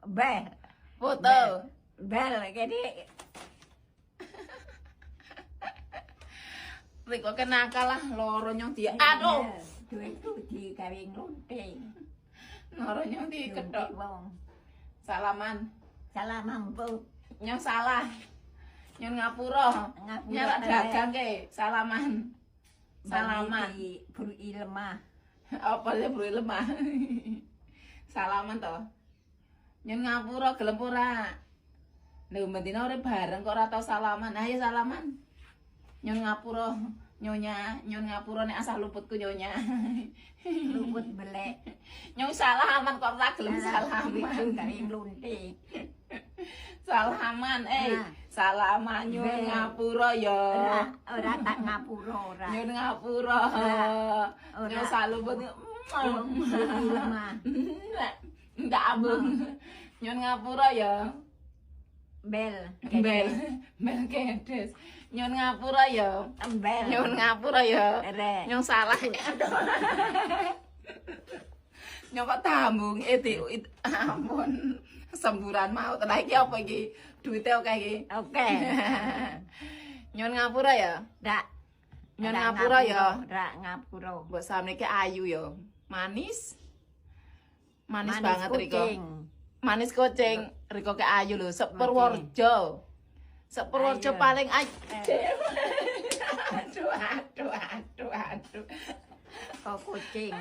Bel. Foto. Bel kene. Riko kenakalah loro nyong dia. Aduh. Duitku di kawing lunting. Loro nyong di kedok. Wong. Salaman. Salah mampu. Nyong salah. Nyong ngapura. Nyara dagang ke. Salaman. Salaman. Buru lemah. Apa ya bro lemah. Salaman toh. Nyong ngapura gelem ora. Lha mendina ora bareng kok ora tau salaman. Ayo salaman. Nyong ngapura nyonya, nyong ngapura nek asal luputku nyonya. Luput belek. Nyong salaman kok ora gelem salaman. Kawing lunting. Salaman salaman nyong ngapura ya. Ora tak ngapura ora. Nyong ngapura. Nyong saluput lemah. Ndak abang. Nyong ngapura ya. Bel. Bel kedes. Nyong ngapura ya. Bel. Nyong ngapura ya. Nyong salah. Nyong kok tambung ampun. Semburan mau tenan iki apa iki? Duite oke iki. Oke. Nyong ngapura ya. Ndak. Nyong ngapura ya. Ndak ngapura. Mbok samniki ayu ya. Manis. Manis banget Riko. Manis kucing. Riko ke ayu lho, Sepurworejo. Sepurworejo paling ayu. Aduh. Kok kucing.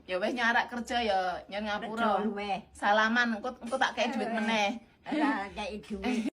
Ya wis nyarak kerja ya, nyon ngapura. Salaman, engko tak kei duit meneh. Ora kei duit.